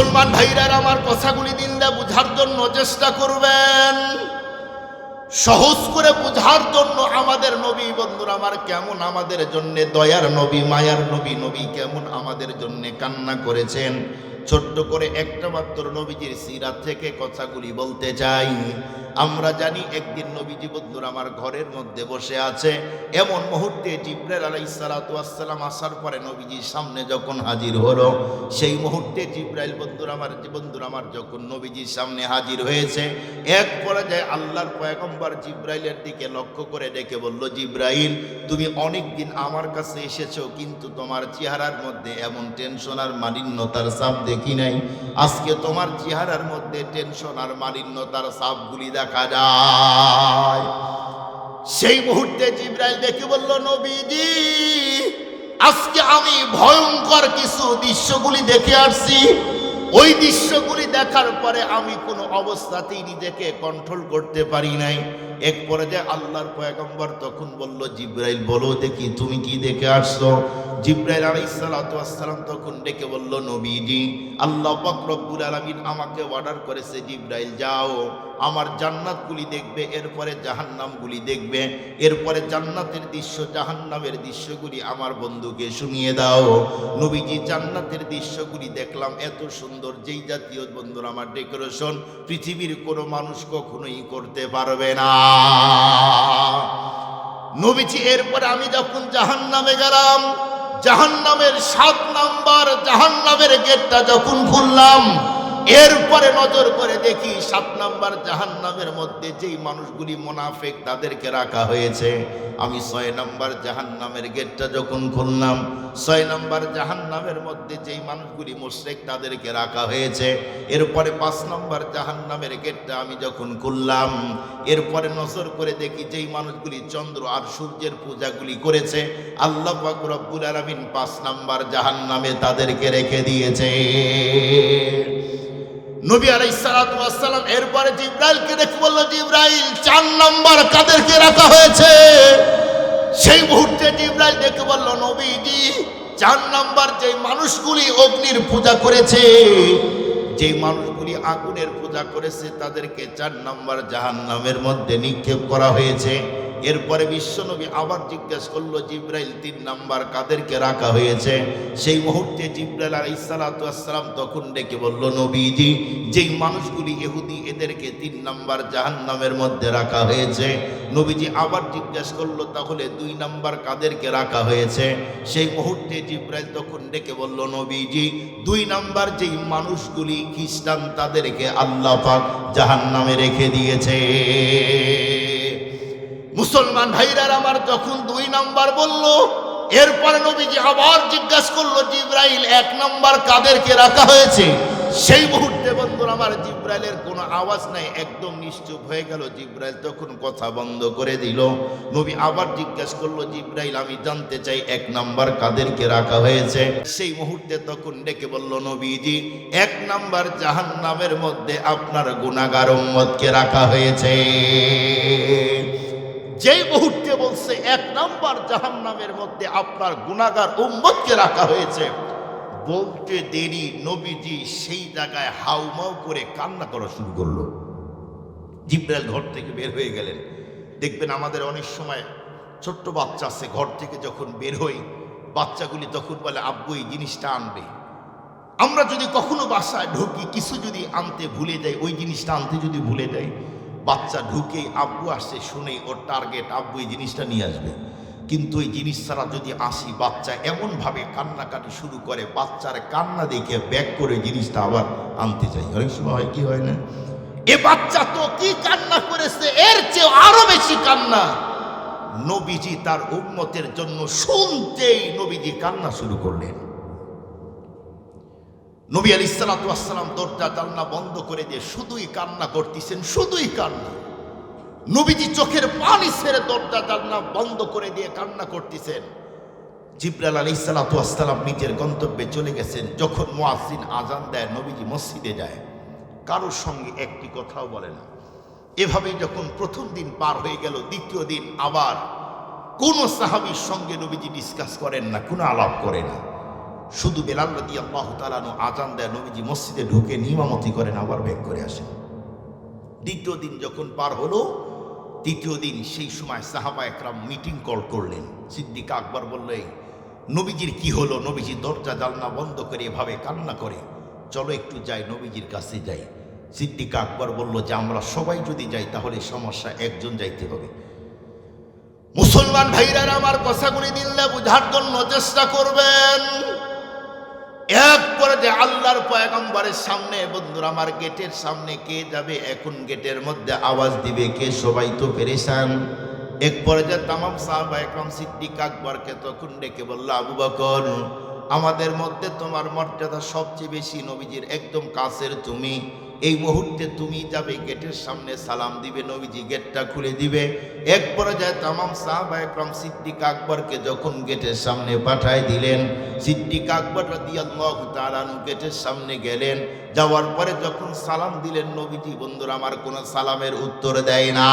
মুসলমান ভাইরা আমার কথাগুলি দিন দা বুঝার জন্য চেষ্টা করবেন, সহজ করে বুঝার জন্য। আমাদের নবী বন্ধুরা আমার কেমন আমাদের জন্য দয়ার নবী, মায়ার নবী, নবী কেমন আমাদের জন্য কান্না করেছেন, ছোট্ট করে একটা মাত্র নবীজির সিরাত থেকে কথাগুলি বলতে চাই। আমরা জানি একদিন নবীজি বন্ধুরা আমার ঘরের মধ্যে বসে আছে, এমন মুহূর্তে জিবরাইল আলাইহিস সালাতু ওয়াস সালাম আসার পরে নবীজির সামনে যখন হাজির হলো, সেই মুহূর্তে জিবরাইল বন্ধুরা আমার যখন নবীজির সামনে হাজির হয়েছে, এক পর্যায়ে আল্লাহর পয়গম্বর জিবরাইলের দিকে লক্ষ্য করে ডেকে বলল, জিবরাইল তুমি অনেক দিন আমার কাছে এসেছো, কিন্তু তোমার চেহারার মধ্যে এমন টেনশন আর মালিন্যতার ছাপ দেখি নাই। আজকে তোমার চেহারার মধ্যে টেনশন আর মালিন্যতার ছাপগুলি দেখা যায়। সেই মুহূর্তে জিবরাইল দেখে বলল, নবীজি আজকে আমি ভয়ঙ্কর কিছু দৃশ্যগুলি দেখে আসছি। ওই দৃশ্যগুলি দেখার পরে আমি কোনো অবস্থাতেই নিজেকে কন্ট্রোল করতে পারি নাই। এক পর্যায়ে আল্লাহর পয়গম্বর তখন বলল, জিবরাইল বলো দেখি তুমি কি দেখে আসছো। জিবরাইল আলাইহিস সালাতু ওয়াস সালাম তখন ডেকে বলল, নবীজি আল্লাহ পাক রব্বুল আলামিন আমাকে অর্ডার করেছে, জিবরাইল যাও আমার জান্নাতগুলি দেখবে, এরপরে জাহান্নামগুলি দেখবে, এরপরে জান্নাতের দৃশ্য জাহান্নামের দৃশ্যগুলি আমার বন্ধুকে শুনিয়ে দাও। নবীজি জান্নাতের দৃশ্যগুলি দেখলাম, এত সুন্দর, যেই জাতীয় বন্ধুরা আমার ডেকোরেশন পৃথিবীর কোনো মানুষ কখনোই করতে পারবে না। নবীজি এরপরে আমি যখন জাহান্নামে গেলাম, জাহান্নামের 7 নাম্বার জাহান্নামের গেটটা যখন খুললাম, এরপরে নজর করে দেখি 7 নাম্বার জাহান্নামের মধ্যে যেই মানুষগুলি মুনাফিক তাদেরকে রাখা হয়েছে। আমি 6 নাম্বার জাহান্নামের গেটটা যখন খুললাম, 6 নাম্বার জাহান্নামের মধ্যে যেই মানুষগুলি মুশরিক তাদেরকে রাখা হয়েছে। এরপরে 5 নাম্বার জাহান্নামের গেটটা আমি যখন খুললাম, এরপরে নজর করে দেখি যেই মানুষগুলি চন্দ্র আর সূর্যের পূজাগুলি করেছে, আল্লাহ পাক রব্বুল আলামিন 5 নাম্বার জাহান্নামে তাদেরকে রেখে দিয়েছে। নবী আলাইহিস সালাতু ওয়াস সালাম এরপরে জিবরাইলকে ডেকে বলল, জিবরাইল 4 নাম্বার কাদেরকে রাখা হয়েছে? সেই মুহূর্তে জিবরাইল ডেকে বলল, নবীজি 4 নাম্বার যেই মানুষগুলি অগ্নির পূজা করেছে, যেই মানুষগুলি আগুনের পূজা করেছে তাদেরকে 4 নাম্বার জাহান্নামের মধ্যে নিক্ষেপ করা হয়েছে। এরপরে বিশ্বনবী আবার জিজ্ঞেস করলো, জিবরাইল 3 নাম্বার কাদেরকে রাখা হয়েছে? সেই মুহূর্তে জিবরাইল আলাইহিস সালাতু ওয়াস সালাম তখন ডেকে বলল, নবীজি যেই মানুষগুলি ইহুদি এদেরকে 3 নাম্বার জাহান্নামের মধ্যে রাখা হয়েছে। নবীজি আবার জিজ্ঞেস করলো, তাহলে 2 নাম্বার কাদেরকে রাখা হয়েছে? সেই মুহূর্তে জিবরাইল তখন ডেকে বলল, নবীজি 2 নাম্বার যেই মানুষগুলি খ্রিস্টান তাদেরকে আল্লাহ পাক জাহান্নামে রেখে দিয়েছে। মুসলমান ভাইরা আমার যখন 2 নাম্বার বলল, এরপরে নবীজি আবার জিজ্ঞাসা করলো, জিবরাইল 1 নাম্বার কাদেরকে রাখা হয়েছে? সেই মুহূর্তে বন্ধুরা আমার জিবরাইলের কোনো আওয়াজ নাই, একদম নিশ্চুপ হয়ে গেল। জিবরাইল তখন কথা বন্ধ করে দিল। নবী আবার জিজ্ঞাসা করলো, জিবরাইল আমি জানতে চাই 1 নাম্বার কাদেরকে রাখা হয়েছে? সেই মুহূর্তে তখন ডেকে বলল, নবীজি 1 নাম্বার জাহান্নামের মধ্যে আপনার গুনাহগার উম্মতকে রাখা হয়েছে। যেই মুহূর্তে বলছে 1 নাম্বার জাহান্নামের মধ্যে আপনার গুনাহগার উম্মতকে রাখা হয়েছে, বলতে দেরি নবীজি সেই জায়গায় হাউমাউ করে কান্না করা শুরু করলো। জিবরাইল ঘর থেকে বের হয়ে গেলেন। দেখবেন আমাদের অনেক সময় ছোট্ট বাচ্চা আছে, ঘর থেকে যখন বের হই বাচ্চাগুলি তখন বলে, আব্বু এই জিনিসটা আনবে। আমরা যদি কখনো বাসায় ঢুকি, কিছু যদি আনতে ভুলে যাই, ওই জিনিসটা আনতে যদি ভুলে যাই, বাচ্চা ঢুকেই আব্বু আসছে শুনেই ওর টার্গেট, আব্বু এই জিনিসটা নিয়ে আসবে। কিন্তু এই জিনিস ছাড়া যদি আসি, বাচ্চা এমনভাবে কান্নাকাটি শুরু করে, বাচ্চার কান্না দেখে ব্যাক করে জিনিসটা আবার আনতে চাই। অনেক সময় হয় কি হয় না, এ বাচ্চা তো কি কান্না করেছে, এর চেয়ে আরো বেশি কান্না। নবীজি তার উম্মতের জন্য শুনতেই নবীজি কান্না শুরু করলেন। নবী আলাইহিস সালাতু ওয়াস সালাম দরজা জানলা বন্ধ করে দিয়ে শুধুই কান্না করতেছেন, শুধুই কান্না। নবীজি চোখের পানি ছেড়ে দরজা জানলা বন্ধ করে দিয়ে কান্না করতেছেন। জিবরাইল আলাইহিস সালাতু ওয়াস সালাম নিজের গন্তব্যে চলে গেছেন। যখন মুয়াজ্জিন আজান দেয়, নবীজি মসজিদে যায়, কারোর সঙ্গে একটি কথাও বলে না। এভাবেই যখন প্রথম দিন পার হয়ে গেল, দ্বিতীয় দিন আবার কোন সাহাবীর সঙ্গে নবীজি ডিসকাস করেন না, কোনো আলাপ করে না। শুধু বেলাল রাদিয়াল্লাহু তাআলা আনহু আজান দেয়, নবীজি মসজিদে ঢুকে ইমামতি করেন, আবার ব্যাক করে আসেন। দ্বিতীয় দিন যখন পার হলো, তৃতীয় দিন সেই সময় সাহাবা একরাম মিটিং কল করলেন। সিদ্দিক আকবর বললেন, নবীজির কি হলো? নবীজি দরজা জানলা বন্ধ করে এভাবে কান্না করে, চলো একটু যাই, নবীজির কাছে যাই। সিদ্দিক আকবর বলল যে আমরা সবাই যদি যাই তাহলে সমস্যা, একজন যাইতে হবে। মুসলমান ভাইরা আমার কথাগুলি দিলে বুঝার জন্য চেষ্টা করবেন। এক পর্যায়ে আল্লাহর পয়গম্বরের সামনে, বন্ধুরা আমার, গেটের সামনে কে যাবে? এখন গেটের মধ্যে আওয়াজ দিবে কে? সবাই তো পেরেশান। এক পর্যায়ে তামাম সাহাবা একরাম সিদ্দিক আকবরকে তখন ডেকে বলল, আবু বকর, আমাদের মধ্যে তোমার মর্যাদা সবচেয়ে বেশি, নবীজির একদম কাছের তুমি, এই মুহূর্তে তুমি যাবে গেটের সামনে, সালাম দিবে, নবীজি গেটটা খুলে দিবে। এক পর্যায়ে তামাম সাহাবা একরাম সিদ্দিক আকবরকে যখন গেটের সামনে পাঠায় দিলেন, সিদ্দিক আকবর রাদিয়াল্লাহু তাআলা আনহু গেটের সামনে গেলেন। যাওয়ার পরে যখন সালাম দিলেন, নবীজি, বন্ধুরা আমার, কোনো সালামের উত্তর দেয় না।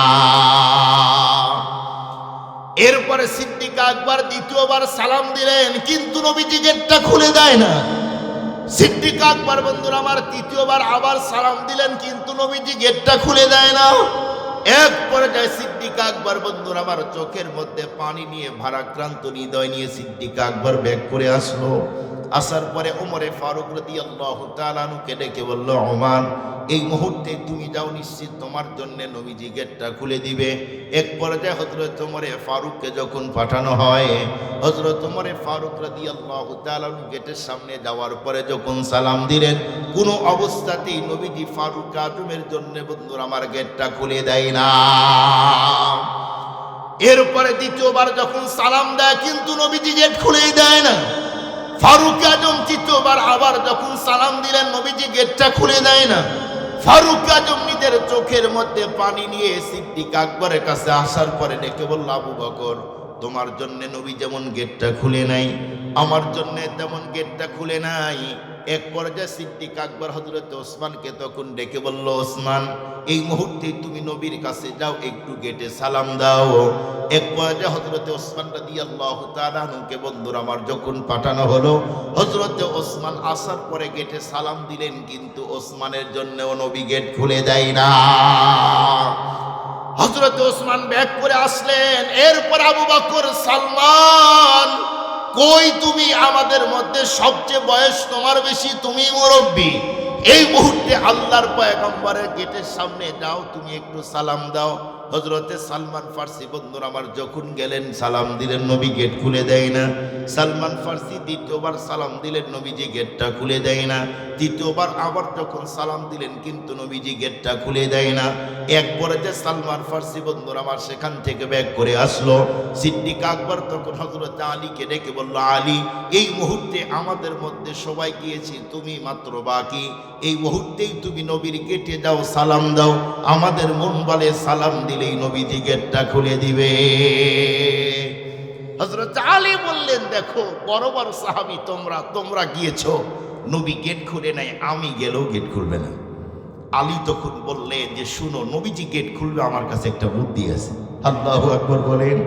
এরপরে সিদ্দিক আকবর দ্বিতীয়বার সালাম দিলেন, কিন্তু নবীজি গেটটা খুলে দেয় না। সিদ্দিক আকবর, বন্ধুরা আমার, তৃতীয়বার আবার সালাম দিলেন, কিন্তু নবীজি গেটটা খুলে দেয় না। এক পর্যায়ে সিদ্দিক আকবর, বন্ধুরা আমার, চোখের মধ্যে পানি নিয়ে, ভারাক্রান্ত হৃদয় নিয়ে সিদ্দিক আকবর ব্যাক করে আসলো। আসার পরে ওমরে ফারুক রাদিয়াল্লাহু তাআলা আনহুকে ডেকে বলল, ওমর, এই মুহূর্তে তুমি যাও, নিশ্চিত তোমার জন্য নবীজি গেটটা খুলে দিবে। এক পর্যায়ে হযরত ওমরে ফারুককে যখন পাঠানো হয়, হযরত ওমরে ফারুক রাদিয়াল্লাহু তাআলা আনহু গেটের সামনে যাওয়ার পরে যখন সালাম দিলেন, কোনো অবস্থাতেই নবীজি ফারুক আজমের জন্য, বন্ধুরা আমার, গেটটা খুলে দেয় না। এরপরে দ্বিতীয়বার যখন সালাম দেয়, কিন্তু নবীজি গেট খুলেই দেয় না। ফারুক আজম তৃতীয়বার আবার যখন সালাম দিলেন, নবীজি গেটটা খুলে দেয় না। ফারুক আজম নিজের চোখের মধ্যে পানি নিয়ে সিদ্দিক আকবরের কাছে আসার পরে ডেকে বলল, আবু বকর, তোমার জন্য নবী যেমন গেটটা খুলে নাই, আমার জন্য তেমন গেটটা খুলে নাই। এক পর্যায়ে সিদ্দিক আকবর হযরত ওসমানকে তখন ডেকে বলল, ওসমান, এই মুহূর্তে তুমি নবীর কাছে যাও, একটু গেটে সালাম দাও। এক পর্যায়ে হযরত ওসমান রাদিয়াল্লাহু তাআলা আনহুকে, বন্ধুরা আমার, যখন পাঠানো হলো, হযরত ওসমান আসার পরে গেটে সালাম দিলেন, কিন্তু ওসমানের জন্যও নবী গেট খুলে দেয় না। হযরত ওসমান ব্যাক করে আসলেন। এরপর আবু বকর, সালমান, কই তুমি? আমাদের মধ্যে সবচেয়ে বয়স তোমার বেশি, তুমি মুরব্বী, এই মুহূর্তে আল্লাহর পয়গম্বরের গেটের সামনে যাও, তুমি একটু সালাম দাও। হযরতে সালমান ফার্সি, বন্ধুরা আমার, যখন গেলেন সালাম দিলেন, নবী গেট খুলে দেয় না। সালমান ফার্সি দ্বিতীয়বার সালাম দিলেন, নবীজি গেটটা খুলে দেয় না। তৃতীয়বার আবার যখন সালাম দিলেন, কিন্তু নবীজি গেটটা খুলে দেয় না। একবারে যে সালমান ফার্সি, বন্ধুরা আমার, সেখান থেকে ব্যাক করে আসলো। সিদ্দিক আকবর তখন হযরত আলীকে ডেকে বলল, আলী, এই মুহূর্তে আমাদের মধ্যে সবাই গিয়েছি, তুমি মাত্র বাকি, এই মুহূর্তেই তুমি নবীর গেটে যাও, সালাম দাও, আমাদের মন বলে সালাম দিলেই নবীজি গেটটা খুলে দিবে। হযরত আলী বললেন, দেখো, বড় বড় সাহাবী তোমরা গিয়েছো, নবী গেট খুলে নাই, আমি গেলেও গেট খুলবে না। আলী তখন বললেন যে, শুনো, নবীজি গেট খুলবে, আমার কাছে একটা বুদ্ধি আছে। আল্লাহু আকবার বলেন।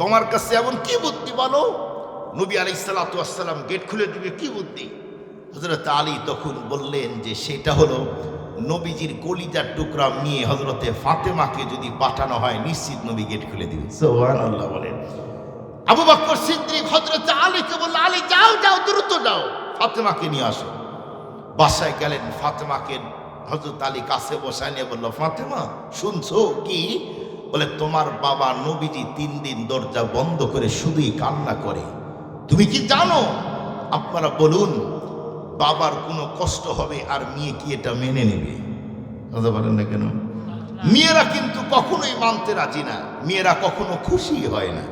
তোমার কাছে এমন কি বুদ্ধি বলো? নবী আলাইহিস সালাতু ওয়াস সালাম গেট খুলে দিবে, কি বুদ্ধি? হযরত আলী তখন বললেন যে, সেটা হলো, নবীজির কলিজার টুকরা নিয়ে হযরতে ফাতেমাকে যদি পাঠানো হয়, নিশ্চিত নবী গেট খুলে দিবে। সুবহানাল্লাহ বলেন। আবু বকর সিদ্দিক হযরত আলীকে বলল, আলী, যাও যাও, দ্রুত যাও, ফাতেমাকে নিয়ে আসো। বাসায় গেলেন, ফাতেমাকে হযরত আলী কাছে বসায় নিয়ে বলল, ফাতেমা, শুনছো কি? বলে, তোমার বাবা নবীজি 3 দিন দরজা বন্ধ করে শুধুই কান্না করে। তুমি কি জানো? আপনারা বলুন, বাবার কোনো কষ্ট হবে আর মেয়ে কি এটা মেনে নেবে? কথা বলেন না কেন? মেয়েরা কিন্তু কখনোই মানতে রাজি না, মেয়েরা কখনো খুশি হয় না।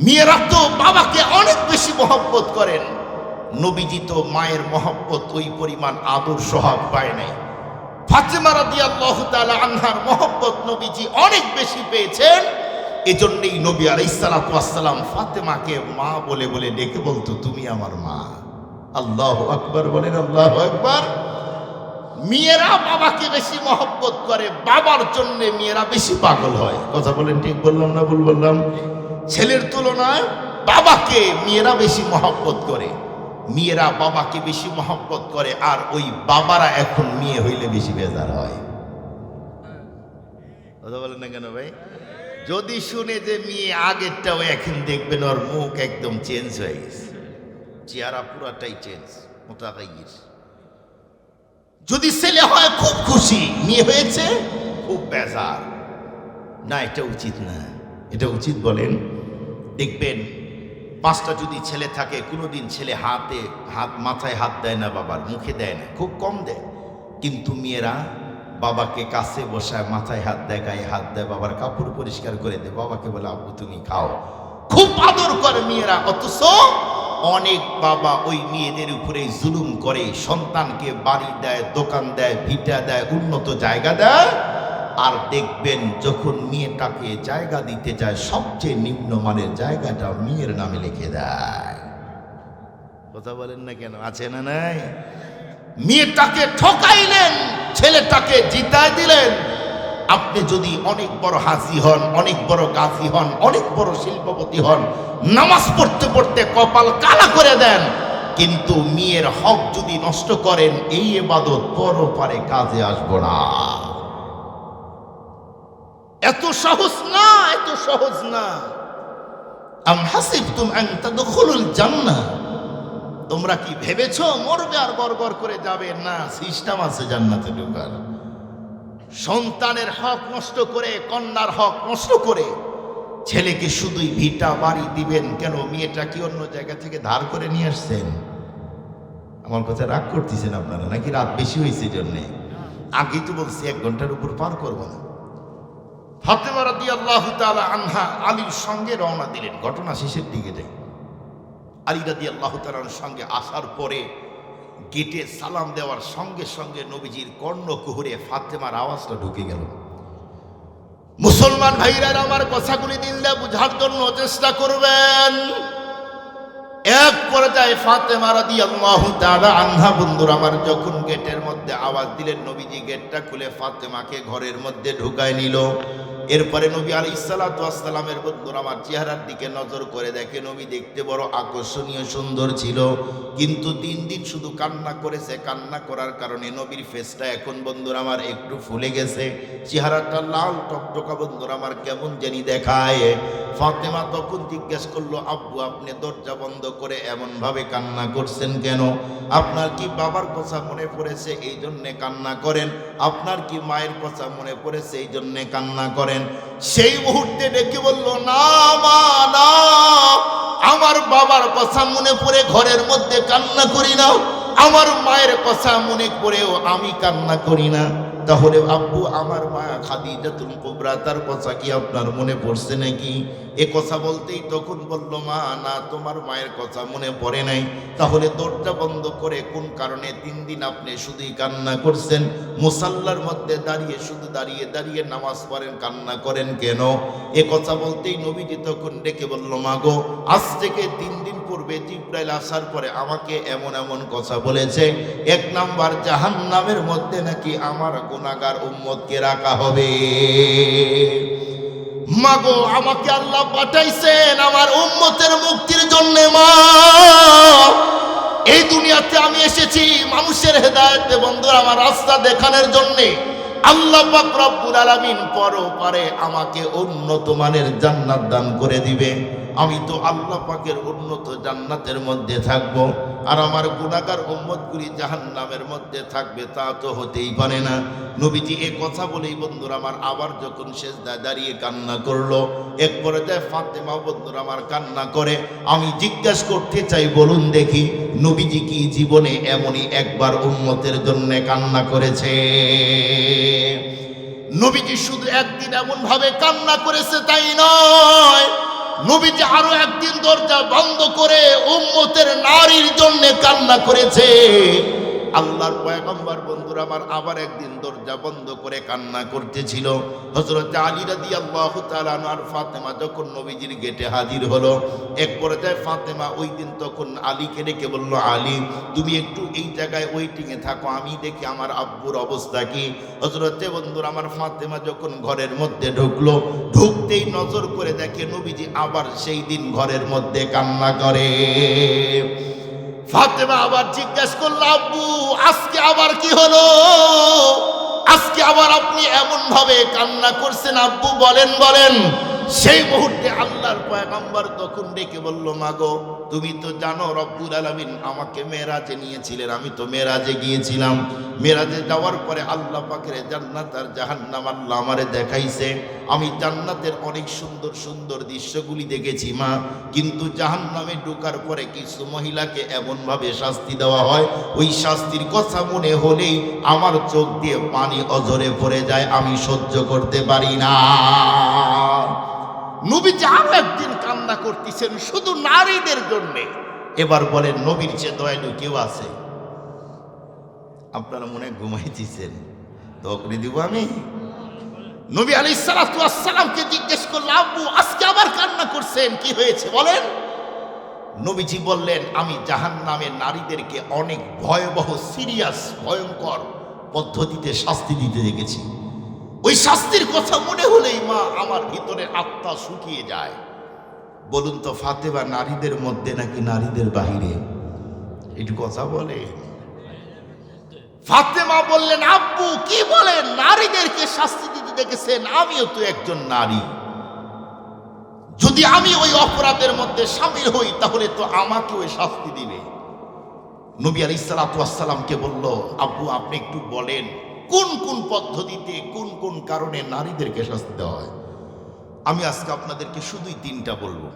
মেয়েরা তো বাবাকে অনেক বেশি মহব্বত করেন। নবীজি তো মায়ের মহব্বত ওই পরিমাণ আদর সোহাগ পায় নাই। ফাতেমা রাদিয়াল্লাহু তাআলা আনহার মহব্বত নবীজি অনেক বেশি পেয়েছেন। এজন্যই নবী আলাইহিস সালাতু ওয়াস সালাম ফাতেমাকে মা বলে বলে ডেকে বলতো, তুমি আমার মা। আল্লাহু আকবার বলেন, আল্লাহু আকবার। মেয়েরা বাবাকে বেশি মহব্বত করে, বাবার জন্য মেয়েরা বেশি পাগল হয়। কথা বলেন, ঠিক বললাম না ভুল বললাম? ছেলের তুলনায় বাবাকে মেয়েরা বেশি মহব্বত করে, মেয়েরা বাবাকে বেশি মহব্বত করে, আর ওই বাবারা এখন মেয়ে হইলে বেশি বেজার হয়। কথা বলেন না কেন ভাই? যদি শুনে যে মেয়ে আগেরটাও, এখন দেখবেন ওর মুখ একদম চেঞ্জ হয়ে গেছে, চেহারা পুরাটাই চেঞ্জ, মোতাগাইর। যদি ছেলে হয় খুব খুশি, মেয়ে হয়েছে খুব বেজার। না, এটা উচিত না। এটা উচিত বলেন? দেখবেন 5টা যদি ছেলে থাকে, কোনোদিন ছেলে মাথায় হাত দেয় না, বাবার মুখে দেয় না, খুব কম দেয়। কিন্তু মেয়েরা বাবাকে কাছে বসায়, মাথায় হাত দেয়, গায়ে হাত দেয়, বাবার কাপড় পরিষ্কার করে দেয়, বাবাকে বলে আব্বু তুমি খাও, খুব আদর করে মেয়েরা। অথচ অনেক বাবা ওই মেয়েদের উপরে জুলুম করে, সন্তানকে বাড়ি দেয়, দোকান দেয়, ভিটা দেয়, উন্নত জায়গা দেয়, আর দেখবেন যখন মেয়েটাকে জায়গা দিতে যায়, সবচেয়ে নিম্নমানের জায়গাটা মেয়ের নামে লিখে দেয়। কথা বলেন না কেন? আছে না নাই? মেয়েটাকে ঠকাইলেন, ছেলেটাকে জিতায় দিলেন। আপনি যদি অনেক বড় হাজি হন, অনেক বড় গাজী হন, অনেক বড় শিল্পপতি হন, নামাজ পড়তে পড়তে কপাল কালা করে দেন, কিন্তু মেয়ের হক যদি নষ্ট করেন, এই ইবাদত পরপারে কাজে আসবো না। এত সহজ না, এত সহজ না। আম হাসিবতুম আন তাদখুলুল জান্নাহ, তোমরা কি ভেবেছো মরবে আর গড়গড় করে যাবে? না, সিস্টেম আছে জান্নাতে ঢোকার। সন্তানের হক নষ্ট করে, কন্যার হক নষ্ট করে ছেলেকে শুধুই ভিটা বাড়ি দিবেন কেন? মেয়েটা কি অন্য জায়গা থেকে ধার করে নিয়ে আসছেন? আমার কথা রাগ করতেছেন আপনারা নাকি? রাত বেশি হয়েছে জন্যে আগেই তো বলছি 1 ঘন্টার উপর পার করবো না। ফাতেমা রাদিয়াল্লাহু তাআলা আনহা আলীর সঙ্গে রওনা দিলেন। ঘটনা শেষের দিকে যাই। আলী রাদিয়াল্লাহু তাআলার সঙ্গে আসার পরে গেটে সালাম দেওয়ার সঙ্গে সঙ্গে নবীজির কর্ণকুহরে ফাতেমার আওয়াজটা ঢুকে গেল। মুসলমান ভাইরা আমার কথাগুলি দিলে বুঝার জন্য চেষ্টা করবেন। এক পর্যায়ে ফাতেমা রাদিয়াল্লাহু তাআলা আনহা বন্ধুরা আমার যখন গেটের মধ্যে আওয়াজ দিলেন, নবীজি গেটটা খুলে ফাতেমাকে ঘরের মধ্যে ঢুকায় নিল। এরপরে নবী আলাইহিস সালাতু ওয়াস সালামের বন্ধুরা আমার চেহারার দিকে নজর করে দেখে, নবী দেখতে বড় আকর্ষণীয় সুন্দর ছিল, কিন্তু 3 দিন শুধু কান্না করেছে। কান্না করার কারণে নবীর ফেসটা এখন বন্ধুরা আমার একটু ফুলে গেছে, চেহারাটা লাল টকটকা বন্ধুরা আমার কেমন জানি দেখায়। ফাতেমা তখন জিজ্ঞেস করলো, আব্বু আপনি দরজা বন্ধ করে এমন ভাবে কান্না করছেন কেন? আপনার কি বাবার কথা মনে পড়েছে এই জন্যে কান্না করেন? আপনার কি মায়ের কথা মনে পড়েছে এই জন্যে কান্না করেন? সেই মুহূর্তে ডেকে বলল, না মা না, আমার বাবার কথা মনে পড়ে ঘরের মধ্যে কান্না করি না, আমার মায়ের কথা মনে পড়েও আমি কান্না করি না। তাহলে আব্বু আমার মা খাদিজাতুল কুবরা তার কথা কি আপনার মনে পড়ছে নাকি? এ কথা বলতেই তখন বলল, মা না, তোমার মায়ের কথা মনে পড়ে নাই। তাহলে দরজা বন্ধ করে কোন কারণে 3 দিন আপনি শুধুই কান্না করছেন? মুসাল্লার মধ্যে দাঁড়িয়ে শুধু দাঁড়িয়ে দাঁড়িয়ে নামাজ পড়েন, কান্না করেন কেন? এ কথা বলতেই নবীজি তখন ডেকে বলল, মা গো, আজ থেকে 3 দিন পূর্বে জিবরাইল আসার পরে আমাকে এমন এমন কথা বলেছে। 1 নাম্বার, জাহান্নামের মধ্যে নাকি আমার গুনাহগার উম্মতকে রাখা হবে। মাগো, আমাকে আল্লাহ পাঠাইছেন আমার উম্মতের মুক্তির জন্য। মা, এই দুনিয়াতে আমি এসেছি মানুষের হেদায়েতে বন্ধুরা আমার রাস্তা দেখানোর জন্য। আল্লাহ পাক রব্বুল আলামিন পরপারে আমাকে উন্নত মানের জান্নাত দান করে দিবে। আমি তো আল্লাহ পাকের উন্নত জান্নাতের মধ্যে থাকব, আর আমার গুনাহগার উম্মতগুলি জাহান্নামের মধ্যে থাকবে, তা তো হতেই পারে না। নবীজি এ কথা বলেই বন্ধুরা আমার আবার যখন সেজদায় দাঁড়িয়ে কান্না করলো, এক পর্যায়ে ফাতেমা বন্ধুরা আমার কান্না করে। আমি জিজ্ঞেস করতে চাই, বলুন দেখি, নবীজি কি জীবনে এমনই একবার উম্মতের জন্য কান্না করেছে? নবীজি শুধু একদিন এমন ভাবে কান্না করেছে তাই নয়, নবীজি আরো একদিন দরজা বন্ধ করে উম্মতের নারীর জন্য কান্না করেছে। আল্লাহর পয়গম্বর বন্ধুরা আমার আবার একদিন দরজা বন্ধ করে কান্না করতেছিল। হযরত আলী রাদিয়াল্লাহু তাআলা আনহু আর ফাতেমা যখন নবীজির গেটে হাজির হলো, এক পর্যায়ে ফাতেমা ওই দিন তখন আলীকে ডেকে বলল, আলী তুমি একটু এই জায়গায় ওয়েটিংয়ে থাকো, আমি দেখি আমার আব্বুর অবস্থা কি। হযরতে বন্ধুরা আমার ফাতেমা যখন ঘরের মধ্যে ঢুকলো, ঢুকতেই নজর করে দেখে নবীজি আবার সেই দিন ঘরের মধ্যে কান্না করে। ফাতেমা আবার জিজ্ঞেস করলো, আব্বু আজকে আবার কি হলো? আজকে আবার আপনি এমন ভাবে কান্না করছেন আব্বু, বলেন বলেন। সেই মুহূর্তে আল্লাহর পয়গম্বর তখন ডেকে বলল, মাগো তুমি তো জানো রব্বুল আলামিন আমাকে মেরাজে নিয়েছিলেন, আমি তো মেরাজে গিয়েছিলাম। মেরাজে যাওয়ার পরে আল্লাহ পাকের জান্নাত আর জাহান্নাম আল্লাহ আমারে দেখাইছে। আমি জান্নাতের অনেক সুন্দর সুন্দর দৃশ্যগুলি দেখেছি মা, কিন্তু জাহান্নামে ঢোকার পরে কিছু মহিলাকে এমনভাবে শাস্তি দেওয়া হয়, ওই শাস্তির কথা মনে হলেই আমার চোখ দিয়ে পানি অঝরে পড়ে যায়, আমি সহ্য করতে পারি না। নবীজি আরো একদিন কান্না করতেছেন শুধু নারীদের জন্য। এবার বলেন নবীর চেয়ে দয়ালু কেউ আছে? আপনারা মনে ঘুমাইতেছেন, তখনই দিব আমি। নবী আলাইহিস সালাতু ওয়াস সালামকে জিজ্ঞেস করল, আব্বু আজকে আবার কান্না করছেন, কি হয়েছে বলেন? নবীজি বললেন, আমি জাহান্নামের নারীদেরকে অনেক ভয়াবহ সিরিয়াস ভয়ঙ্কর পদ্ধতিতে শাস্তি দিতে দেখেছি। ওই শাস্তির কথা মনে হলেই মা আমার ভিতরে আত্মা শুকিয়ে যায়। বলুন তো ফাতেমা নারীদের মধ্যে নাকি নারীদের বাহিরে? একটু কথা বলে। ফাতেমা বললেন, আব্বু কি বলেন, নারীদেরকে শাস্তি দিতে দেখেছেন? আমিও তো একজন নারী, যদি আমি ওই অপরাধের মধ্যে শামিল হই তাহলে তো আমাকে ওই শাস্তি দিবে। নবী আলাইহিস সালাতু ওয়াস সালামকে বলল, আব্বু আপনি একটু বলেন কোন কোন পদ্ধতিতে কোন কোন কারণে নারীদেরকে শাস্তি দেওয়া হয়। আমি আজকে আপনাদেরকে শুধুই তিনটা বলবো,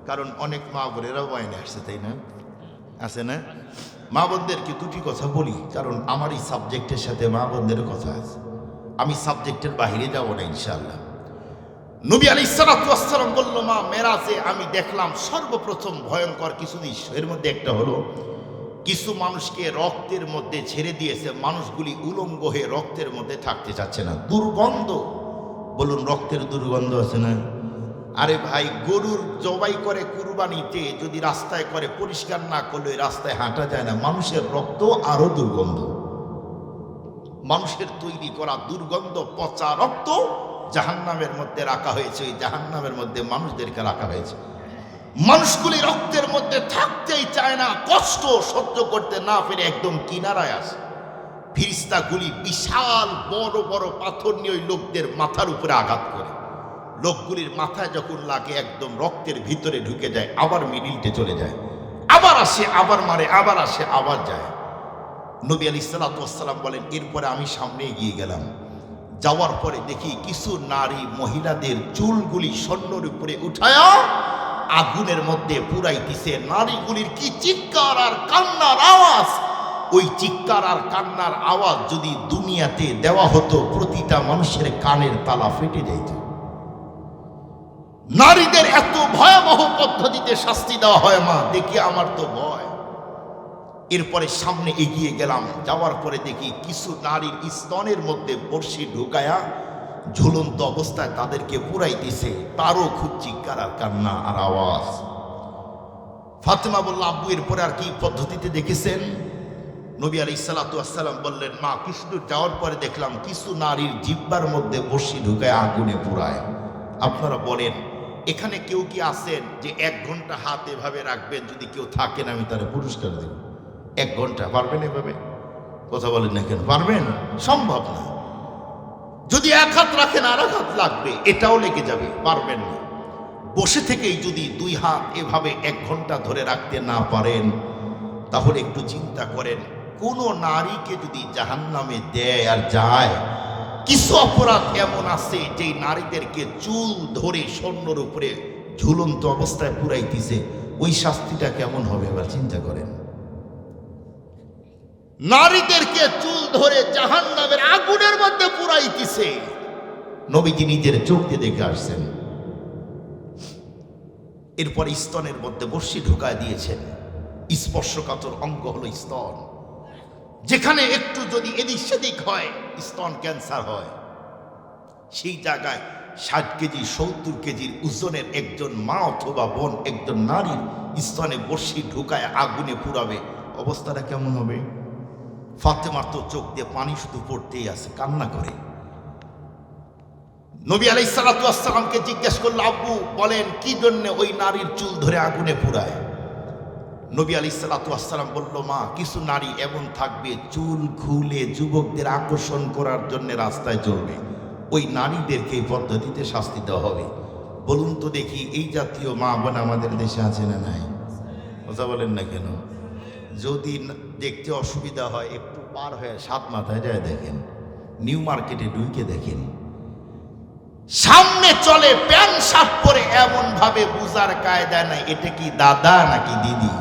কারণ অনেক মা বোনেরাও বয়ানে আসছে, তাই না? আছে না? মা বোনদেরকে দুটি কথা বলি, কারণ আমার এই সাবজেক্টের সাথে মা বোনদের কথা আছে। আমি সাবজেক্টের বাইরে যাব না ইনশাআল্লাহ। নবী আলাইহিস সালাতু ওয়াস সালাম বলল, মা মেরাজে আমি দেখলাম সর্বপ্রথম ভয়ঙ্কর কিছু দৃশ্য। এর মধ্যে একটা হলো কিছু মানুষকে রক্তের মধ্যে ছেড়ে দিয়েছে, মানুষগুলি উলঙ্গ হয়ে রক্তের মধ্যে থাকতে চাচ্ছে না, দুর্গন্ধ। বলুন রক্তের দুর্গন্ধ আছে না? আরে ভাই, গরুর জবাই করে কুরবানিতে যদি রাস্তায় করে পরিষ্কার না করলে রাস্তায় হাঁটা যায় না। মানুষের রক্ত আরো দুর্গন্ধ, মানুষের তৈরি করা দুর্গন্ধ পচা রক্ত জাহান্নামের মধ্যে রাখা হয়েছে। ওই জাহান্নামের মধ্যে মানুষদেরকে রাখা হয়েছে। মানুষগুলি রক্তের মধ্যে থাকতেই চায় না, কষ্ট সহ্য করতে না পেরে একদম কিনারায় আসে। ফিরিস্তাগুলি বিশাল বড় বড় পাথর নিয়ে ওই লোকদের মাথার উপরে আঘাত করে। লোকগুলির মাথায় যখন লাগে একদম রক্তের ভিতরে ঢুকে যায়, আবার মিডিলটে চলে যায়, আবার আসে আবার মারে, আবার আসে আবার যায়। নবী আলাইহিস সালাতু ওয়াস সালাম বলেন, এরপরে আমি সামনে এগিয়ে গেলাম। যাওয়ার পরে দেখি কিছু নারী মহিলাদের চুলগুলি স্বর্ণের উপরে উঠায়া আগুনের মধ্যে পুরাইতেছে। নারীগুলির কি চিৎকার আর কান্নার আওয়াজ! ওই চিৎকার আর কান্নার আওয়াজ যদি দুনিয়াতে দেওয়া হতো, প্রতিটা মানুষের কানের তালা ফেটে যাইত। নারীদের এত ভয়াবহ পদ্ধতিতে শাস্তি দেওয়া হয় মা, দেখি আমার তো ভয়। এরপরে সামনে এগিয়ে গেলাম, যাওয়ার পরে দেখি কিছু নারীর স্তনের মধ্যে বড়শি ঢুকায়া ঝুলন্ত অবস্থায় তাদেরকে পুরাইতেছে, তারও খুব চিৎকার আর কান্না আর আওয়াজ। ফাতেমা বলল, আব্বু এরপরে আর কি পদ্ধতিতে দেখেছেন? নবী আলাইহিস সালাতু ওয়াস সালাম বললেন, মা কিছু দূর যাওয়ার পরে দেখলাম কিছু নারীর জিহ্বার মধ্যে বড়শি ঢুকায় আগুনে পুরায়। আপনারা বলেন এখানে কেউ কি আছেন যে 1 ঘন্টা হাত এভাবে রাখবেন, যদি কেউ থাকেন আমি তার পুরস্কার দেব? 1 ঘন্টা পারবেন এভাবে? কথা বলেন না কেন? পারবেন? সম্ভব না। যদি 1 হাত রাখেন আর 1 হাত লাগবে, এটাও লেগে যাবে, পারবেন না। বসে থেকেই যদি 2 হাত এভাবে 1 ঘন্টা ধরে রাখতে না পারেন, তাহলে একটু চিন্তা করেন, কোন নারীকে যদি জাহান্নামে দেয় আর যায়, কিছু অপরাধ এমন আছে যে নারীদেরকে চুল ধরে স্বর্ণের উপরে ঝুলন্ত অবস্থায় পুরাইতেছে, ওই শাস্তিটা কেমন হবে এবার চিন্তা করেন। নারীদেরকে চুল ধরে জাহান্নামের আগুনের মধ্যে পুরাইতেছে, নবীজি নিজের চোখ দিয়ে দেখে আসছেন। এরপর স্তনের মধ্যে বর্ষি ঢুকায় দিয়েছেন। স্পর্শকাতর অঙ্গ হলো স্তন। যেখানে একটু যদি এদিক সেদিক হয় স্তন ক্যান্সার হয়, সেই জায়গায় 60 কেজি 70 কেজির ওজনের একজন মা অথবা বোন একজন নারীর স্তনে বর্ষি ঢুকায় আগুনে পুড়াবে, অবস্থাটা কেমন হবে? ফাতেমার তো চোখ দিয়ে পানি শুধু পড়তেই আছে, কান্না করে। নবী আলাইহিস সালাতু ওয়াস সালামকে জিজ্ঞেস করল, আব্বু বলেন কি জন্য ওই নারীর চুল ধরে আগুনে পুড়ায়? নবী আলাইহিস সালাতু ওয়াস সালাম বলল, মা কিছু নারী এমন থাকবে চুল খুলে যুবকদের আকর্ষণ করার জন্য রাস্তায় চলবে, ওই নারীদেরকে এই পদ্ধতিতে শাস্তি দেওয়া হবে। বলুন তো দেখি এই জাতীয় মা বোন আমাদের দেশে আছে না নাই? কথা বলেন না কেন? যদি দেখতে অসুবিধা হয় একটু পার হয়ে 7 মাথায় যায় দেখেন, নিউ মার্কেটে ঢুকে দেখেন, সামনে চলে প্যান্ট শার্ট পরে, এমন ভাবে বুঝার কায়দা নাই এটা কি দাদা নাকি দিদি,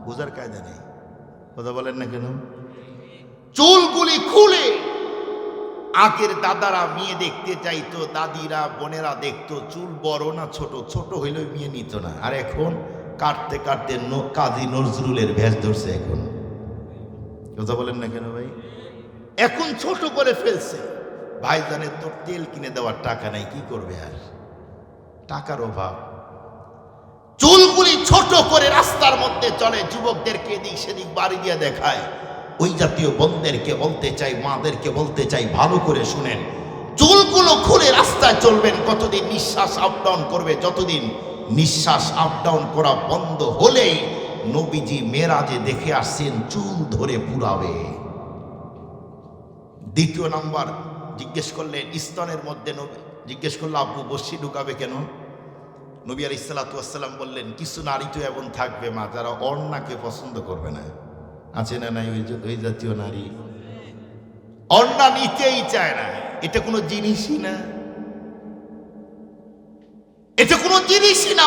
বুঝার কায়দা নেই। কথা বলেন না কেন? চুলগুলি খুলে আগের দাদারা মেয়ে দেখতে চাইতো, দাদিরা বোনেরা দেখতো চুল বড় না ছোট, ছোট হইলেও মেয়ে নিত না। আর এখন কাটতে কাটতে কাজী নজরুলের ভেষ ধরছে এখন। কথা বলেন না কেন ভাই? এখন ছোট করে ফেলছে। ভাইজানের তোর তেল কিনে দেওয়ার টাকা নাই, কি করবে আর, টাকার অভাব। চুলগুলি ছোট করে রাস্তার মধ্যে চলে, যুবকদেরকে এদিক সেদিক বাড়ি দিয়ে দেখায়। ওই জাতীয় বোনদেরকে বলতে চাই, মাদেরকে বলতে চাই, ভালো করে শুনেন, চুলগুলো খুলে রাস্তায় চলবেন কতদিন নিঃশ্বাস আপ ডাউন করবে, যতদিন নিঃশ্বাস আপ ডাউন করা বন্ধ হলেই নবীজি মেরাজে দেখে আসছেন চুল ধরে পুরাবে। দ্বিতীয় নাম্বার জিজ্ঞেস করলেন স্তনের মধ্যে, জিজ্ঞেস করলো আব্বু বর্ষি ঢুকাবে কেন? নবী আলাইহিস সালাতু ওয়াস সালাম বললেন, কিছু নারী তো এমন থাকবে মা যারা ওড়নাকে পছন্দ করবে না, আছে না নাই? ওই জাতীয় নারী ওড়না নিতেই চায় না। এটা কোনো জিনিসই না, এটা কোনো জিনিসই না।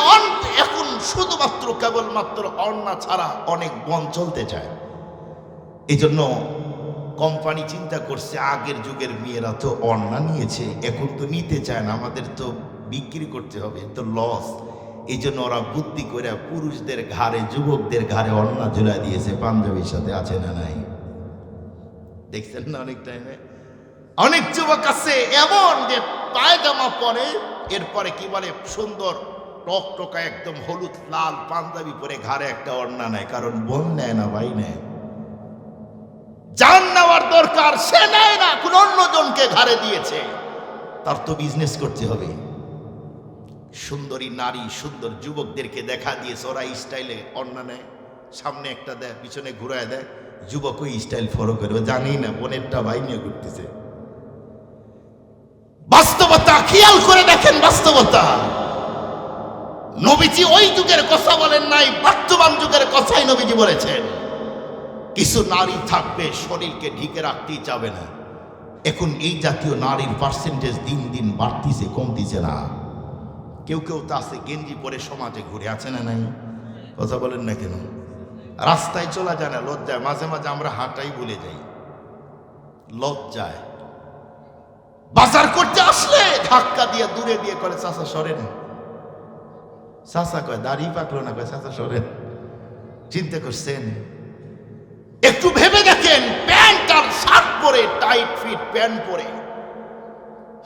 এখন শুধুমাত্র কেবলমাত্র ওড়না ছাড়া অনেক বন চলতে চায়। এই জন্য কোম্পানি চিন্তা করছে আগের যুগের মেয়েরা তো ওড়না নিয়েছে, এখন তো নিতে চায় না, আমাদের তো বিক্রি করতে হবে, তো লস। এই জন্য ওরা বুদ্ধি করে পুরুষদের ঘাড়ে, যুবকদের ঘাড়ে ওড়না ঝুলাই দিয়েছে পাঞ্জাবির সাথে, আছে না নাই? দেখছেন না অনেক টাইমে অনেক যুবক আছে এমন যে পায়জামা পরে, এরপরে কি বলে সুন্দর টকটকা একদম হলুদ লাল পাঞ্জাবি পরে ঘাড়ে একটা ওড়না নেয়, কারণ বোন নেয় না, ভাই নেয়। যার নেওয়ার দরকার সে নেয় না, কোন অন্যজনকে ঘাড়ে দিয়েছে, তার তো বিজনেস করতে হবে। সুন্দরী নারী সুন্দর যুবকদেরকে দেখা দিয়েছে, ওরা স্টাইলে ওড়না নেয়, সামনে একটা দেয় পিছনে ঘুরায় দেয়, যুবক ওই স্টাইল ফলো করে, জানি না বোনেরটা ভাই নিয়ে ঘুরতেছে। বাস্তবতা খেয়াল করে দেখেন, বাস্তবতা। নবীজি ওই যুগের কথা বলেন নাই, বর্তমান যুগের কথাই নবীজি বলেছেন। কিছু নারী থাকবে শরীরকে ঢেকে রাখতেই চাবে না। এখন এই জাতীয় নারীর পার্সেন্টেজ দিন দিন বাড়তিছে, কমতিছে না। কেউ কেউ তো আছে গেঞ্জি পরে সমাজে ঘুরে, আছে না নাই? কথা বলেন না কেন? রাস্তায় চলা যায় না, লজ্জায়। মাঝে মাঝে আমরা হাঁটাই ভুলে যাই, লজ্জায়। বাজার করতে আসলে ধাক্কা দিয়ে দূরে দিয়ে করে, চাচা সরেন। চাচা কয় দাঁড়িয়ে পাকলো না, কয় চাচা সরেন। চিন্তা করছেন? একটু ভেবে দেখেন, প্যান্ট আর শার্ট পরে, টাইট ফিট প্যান্ট পরে।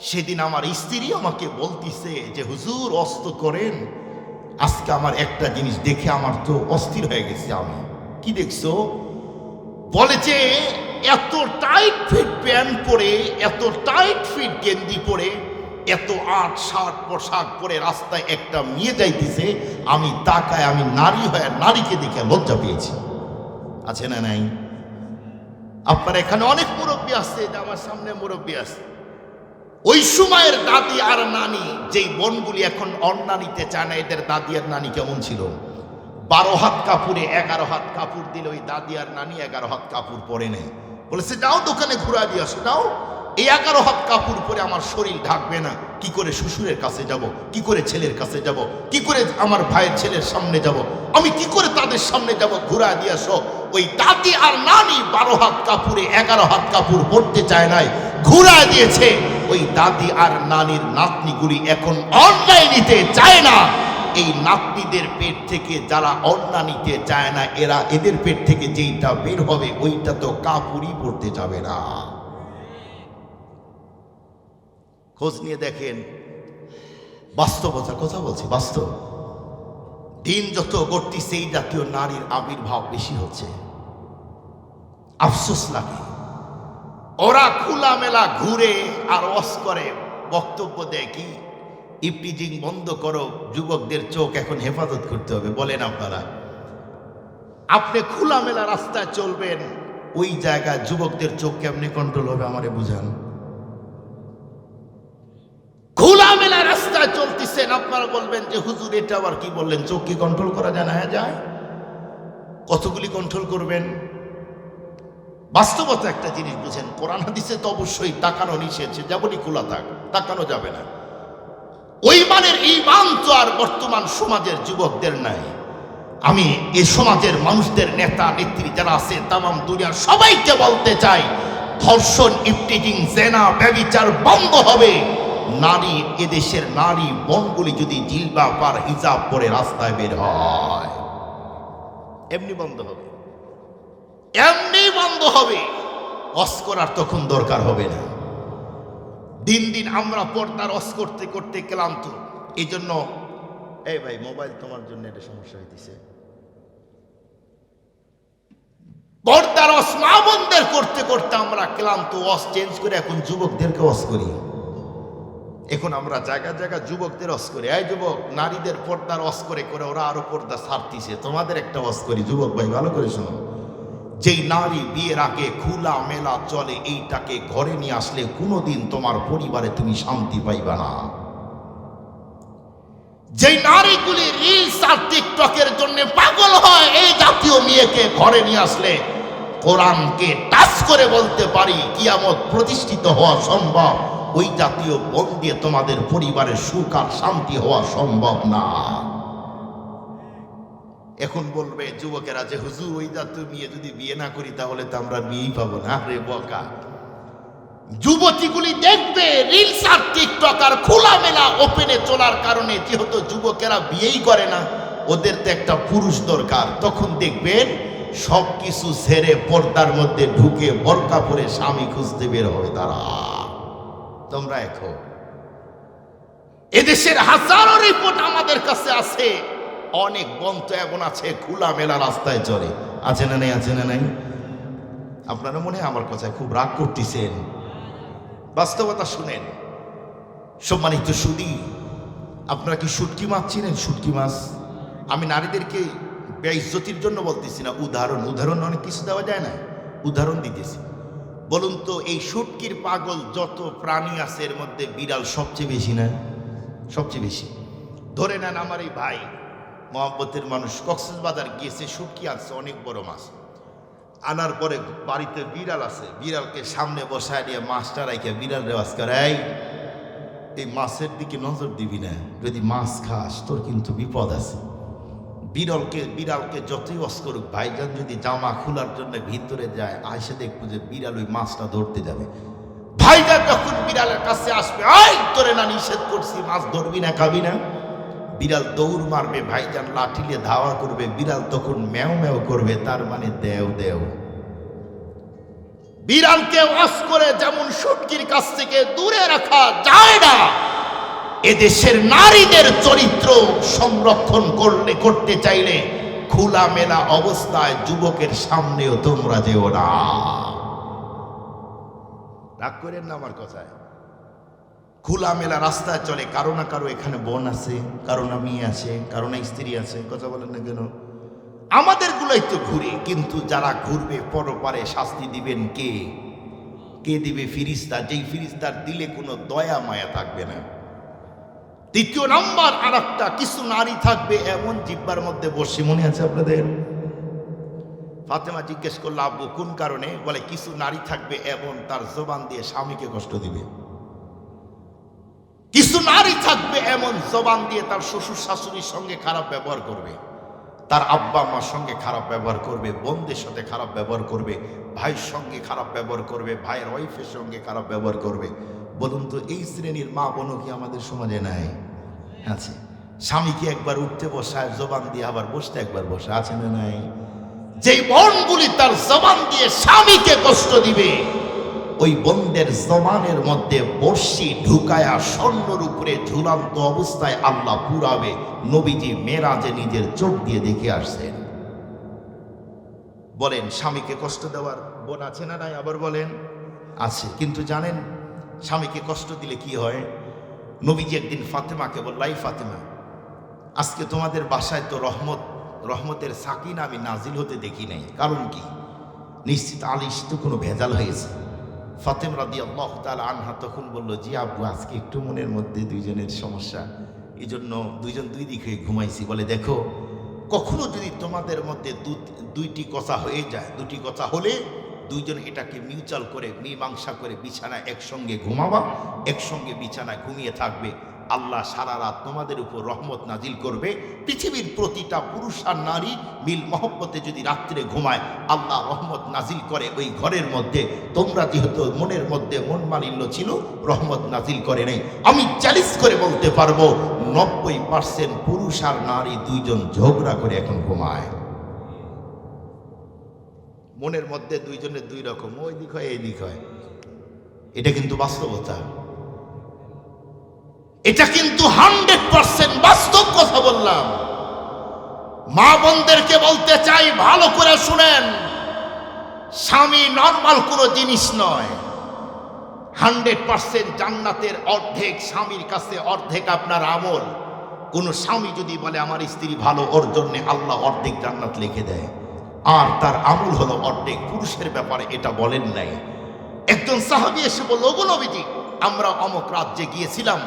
সেদিন আমার স্ত্রী আমাকে বলতিছে যে হুজুর অস্ত করেন, আজকে আমার একটা জিনিস দেখে আমার তো অস্থির হয়ে গেছে। আমি কি দেখছো? বলে যে এত টাইট ফিট প্যান্ট পরে, এত টাইট ফিট গেঞ্জি পরে, এত আট শার্ট পোশাক পরে রাস্তায় একটা মেয়ে যাইতেছে, আমি তাকায়, আমি নারী হয়ে নারীকে দেখে লজ্জা পেয়েছি। আছে না নাই? আপনার এখানে অনেক মুরব্বী আছে, যে আমার সামনে মুরব্বী আছে, ওই সময়ের দাদি আর নানি, যেই বোনগুলি এখন ওড়না নিতে চায় না, এদের দাদি আর নানি কেমন ছিল? 12 হাত কাপড়ে 11 হাত কাপড় দিল। ওই দাদি আর নানি 11 হাত কাপড় পরে নেই, বলেছে যাও দোকানে ঘুরা দিয়ে আসো, যাও। এই 11 হাত কাপড় পরে আমার শরীর ঢাকবে না, কি করে শ্বশুরের কাছে যাব, কি করে ছেলের কাছে যাব, কি করে আমার ভাইয়ের ছেলের সামনে যাব, আমি কি করে তাদের সামনে যাব, ঘুরা দিয়ে আসো। ওই দাদি আর নানি 12 হাত কাপড়ে 11 হাত কাপড় পরতে চায় নাই, ঘুরা দিয়েছে। ওই দাদি আর নানির নাতনিগুলি এখন অনলাইন নিতে চায় না, এই নাতনিদের পেট থেকে যারা অন্না নিতে চায় না, এদের পেট থেকে যেইটা বের হবে ওইটা তো কাপুরি পড়তে যাবে না। খোঁজ নিয়ে দেখেন, বাস্তবতার কথা বলছি, বাস্তব। দিন যত গড়তিছে এই জাতীয় নারীর আবির্ভাব বেশি হচ্ছে। আফসোস লাগে, ওরা খোলামেলা ঘুরে আর ওয়াজ করে, বক্তব্য দেয় কি ইফটিজিং বন্ধ করো, যুবকদের চোখ এখন হেফাজত করতে হবে। বলেন আপনারা, আপনি খোলামেলা রাস্তায় চলবেন, ওই জায়গায় যুবকদের চোখ কেমনে কন্ট্রোল হবে আমারে বুঝান। খোলামেলা রাস্তায় চলতেছেন, আপনারা বলবেন যে হুজুর এটা আবার কি বললেন, চোখ কি কন্ট্রোল করা যায় না? যায়। কতগুলি কন্ট্রোল করবেন? বাস্তবতা একটা জিনিস বুঝেন, কোরআন হাদিসে তো অবশ্যই তাকানো নিষেধ, যেমনই খোলা থাক, তাকানো যাবে না। ওই মানের ঈমান তো আর বর্তমান সমাজের যুবকদের নাই। আমি এই সমাজের মানুষদের নেতা নেত্রী যারা আছে তামাম দুনিয়ার সবাইকে বলতে চাই, ধর্ষণ, ইফটিজিং, জেনা, ব্যভিচার বন্ধ হবে। নারী, এদেশের নারী বনগুলি যদি জিলবাব আর হিজাব পরে রাস্তায় বের হয়, এমনি বন্ধ হবে, এমনি বন্ধ হবে। ওয়াজ করার তখন দরকার হবে না। দিন দিন আমরা পর্দার ওয়াজ করতে করতে ক্লান্ত। এই জন্য এই ভাই, মোবাইল তোমার জন্য এটা সমস্যা হইতেছে। পর্দার ওয়াজ মা বোনদের করতে করতে আমরা ক্লান্ত, ওয়াজ চেঞ্জ করে এখন যুবকদেরকে ওয়াজ করি। এখন আমরা জায়গা জায়গা যুবকদের ওয়াজ করি। এই যুবক, নারীদের পর্দার ওয়াজ করে করে ওরা আরো পর্দা ছাড়তিছে, তোমাদের একটা ওয়াজ করি। যুবক ভাই ভালো করে শোনো, যেই নারী বিয়ের আগে খোলা মেলা চলে, এইটাকে ঘরে নিয়ে আসলে কোনোদিন তোমার পরিবারে তুমি শান্তি পাইবা না। যেই নারীগুলি রিলস আর টিকটকের জন্য পাগল হয়, এই জাতীয় মেয়েকে ঘরে নিয়ে আসলে কোরআনকে টাচ করে বলতে পারি কিয়ামত প্রতিষ্ঠিত হওয়া সম্ভব। ওই জাতীয় বোন দিয়ে তোমাদের পরিবারের সুখ আর শান্তি হওয়া সম্ভব না। এখন বলবে যুবকেরা যে হুজুর ওই জাতীয় মেয়ে যদি বিয়ে না করি তাহলে তো আমরা বিয়েই পাবো না। রে বকা, যুবতীগুলি দেখবে রিলস আর টিকটক আর খোলামেলা ওপেনে চলার কারণে যেহেতু যুবকেরা বিয়েই করে না, ওদের তো একটা পুরুষ দরকার। তখন দেখবেন সবকিছু ছেড়ে পর্দার মধ্যে ঢুকে বোরকা পরে স্বামী খুঁজতে বের হবে তারা। তোমরা এখন এদেশের হাজারো রিপোর্ট আমাদের কাছে আছে, অনেক বন্ধ এমন আছে খোলামেলা রাস্তায় চলে। আছে না নাই? আছে না নাই? আপনারা মনে হয় আমার কথায় খুব রাগ করতেছেন। বাস্তবতা শুনেন সম্মানিত সুদী, আপনারা কি শুটকি মাছ চিনেন? শুটকি মাছ, আমি নারীদেরকে বেইজ্জতির জন্য বলতেছি না, উদাহরণ অনেক কিছু দেওয়া যায় না, উদাহরণ দিতেছি। বলুন তো, এই শুটকির পাগল যত প্রাণী আছে এর মধ্যে বিড়াল সবচেয়ে বেশি না? সবচেয়ে বেশি। ধরে নেন আমার এই ভাই মহব্বতের মানুষ কক্সবাজার গিয়েছে, শুটকি আনছে অনেক বড় মাছ। আনার পরে বাড়িতে বিড়াল আছে, বিড়ালকে সামনে বসায় দিয়ে মাছটা রাখে বিড়াল রেওয়াজ করে, এই মাছের দিকে নজর দিবি না, যদি মাছ খাস তোর কিন্তু বিপদ আছে। বিড়ালকে যতই ওয়াজ করুক, ভাইজান যদি জামা খোলার জন্য ভিতরে যায়, আয়সা দেখবো যে বিড়াল ওই মাছটা ধরতে যাবে। ভাইজান যখন বিড়ালের কাছে আসবে, তোরে না নিষেধ করছি মাছ ধরবি না, খাবি না, বিড়াল দৌড় মারবে, ভাইজান লাঠিলে ধাওয়া করবে, বিড়াল তখন ম্যাও ম্যাও করবে, তার মানে দেও দেও। বিড়ালকে ওয়াশ করে যেমন শুটকির কাছ থেকে দূরে রাখা যায় না, এদেশের নারীদের চরিত্র সংরক্ষণ করতে চাইলে খোলামেলা অবস্থায় যুবকের সামনেও তোমরা যেও না। রাগ করেন না আমার কথায়। খোলামেলা রাস্তায় চলে, কারো না কারো এখানে বোন আছে, কারো না মেয়ে আছে, কারো না স্ত্রী আছে, কথা বলেন না কেন? আমাদের গুলাই তো ঘুরে, কিন্তু যারা ঘুরবে পরপারে শাস্তি দিবেন কে? কে দিবে? ফিরিস্তা। যেই ফিরিস্তার দিলে কোনো দয়া মায়া থাকবে না। দ্বিতীয় নাম্বার আর একটা, কিছু নারী থাকবে এমন জিব্বার মধ্যে বসে, মনে আছে আপনাদের? ফাতেমা জিজ্ঞেস করলো আব্বু কোন কারণে? বলে কিছু নারী থাকবে এমন তার জবান দিয়ে স্বামীকে কষ্ট দিবে। কিছু নারী থাকবে এমন জবান দিয়ে তার শ্বশুর শাশুড়ির সঙ্গে খারাপ ব্যবহার করবে, তার আব্বা আম্মার সঙ্গে খারাপ ব্যবহার করবে, বোনদের সাথে খারাপ ব্যবহার করবে, ভাইয়ের সঙ্গে খারাপ ব্যবহার করবে, ভাইয়ের ওয়াইফের সঙ্গে খারাপ ব্যবহার করবে। বলুন তো, এই শ্রেণীর মা বোনও কি আমাদের সমাজে নাই? আছে। স্বামীকে একবার উঠতে বসায় জবান দিয়ে, আবার বসতে একবার বসা, আছে না নাই? যেই বোনগুলি তার জবান দিয়ে স্বামীকে কষ্ট দিবে, ওই বোনদের জবানের মধ্যে বর্ষি ঢুকায়া স্বর্ণর উপরে ঝুলন্ত অবস্থায় আল্লাহ পুরাবে। নবীজি মেরাজে নিজের চোখ দিয়ে দেখে আসছেন। বলেন, স্বামীকে কষ্ট দেওয়ার বোন আছে না নাই? আবার বলেন, আছে। কিন্তু জানেন স্বামীকে কষ্ট দিলে কি হয়? নবীজি একদিন ফাতেমাকে বলল, এই ফাতেমা, আজকে তোমাদের বাসায় তো রহমতের সাকিনা আমি নাজিল হতে দেখি নাই, কারণ কি? নিশ্চিত আলিশ তো কোনো ভেজাল হয়েছে। ফাতেমা রাদিয়াল্লাহু তাআলা আনহা তখন বলল, জি আব্বু, আজকে একটু মনের মধ্যে দুইজনের সমস্যা, এই জন্য দুইজন দুই দিক হয়ে ঘুমাইছি। বলে, দেখো, কখনো যদি তোমাদের মধ্যে দুইটি কথা হয়ে যায়, দুটি কথা হলে দুইজন এটাকে মিউচুয়াল করে মীমাংসা করে বিছানায় একসঙ্গে ঘুমাবা, একসঙ্গে বিছানায় ঘুমিয়ে থাকবে, আল্লাহ সারা রাত তোমাদের উপর রহমত নাজিল করবে। পৃথিবীর প্রতিটা পুরুষ আর নারী মিল মহব্বতে যদি রাত্রে ঘুমায়, আল্লাহ রহমত নাজিল করে ওই ঘরের মধ্যে। তোমরা যেহেতু মনের মধ্যে মন মালিন্য ছিল, রহমত নাজিল করে নেই। আমি চ্যালেঞ্জ করে বলতে পারবো 90% পুরুষ আর নারী দুইজন ঝগড়া করে এখন ঘুমায়। মনের মধ্যে দুইজনের দুই রকম, ওই দিক হয় এই দিক হয়। এটা কিন্তু বাস্তবতা, এটা কিন্তু 100% বাস্তব কথা বললাম। মা বোনদেরকে বলতে চাই, ভালো করে শুনেন, স্বামী নরমাল কোনো জিনিস নয়। 100% জান্নাতের অর্ধেক স্বামীর কাছে, অর্ধেক আপনার আমল। কোন স্বামী যদি বলে আমার স্ত্রী ভালো, ওর জন্য আল্লাহ অর্ধেক জান্নাত লিখে দেয়, আর তার আমল হলো অর্ধেক। পুরুষের ব্যাপারে এটা বলেন নাই। একজন সাহাবী এসে বলল, ওগো নবীজি, আমরা অমুক রাজ্যে গিয়েছিলাম,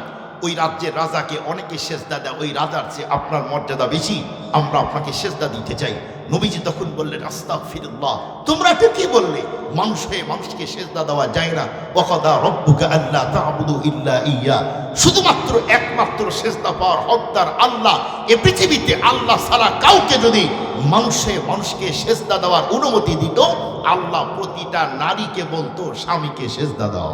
ওই রাজ্যের রাজাকে অনেকে সেজদা দেয়, ওই রাজার চেয়ে আপনার মর্যাদা বেশি, আমরা আপনাকে সেজদা দিতে চাই। নবীজি তখন বললেন, আস্তাগফিরুল্লাহ, তোমরা তো কি বললে? মানুষ হয়ে মানুষকে সেজদা দেওয়া যায় না। ওয়াকাদা রব্বুকা আল্লা তা'বুদু ইল্লা ইয়্যা, শুধুমাত্র একমাত্র সেজদা পাওয়ার হকদার আল্লাহ। এ পৃথিবীতে আল্লাহ ছাড়া কাউকে যদি মানুষকে সেজদা দেওয়ার অনুমতি দিত, আল্লাহ প্রতিটা নারীকে বলতো স্বামীকে সেজদা দাও।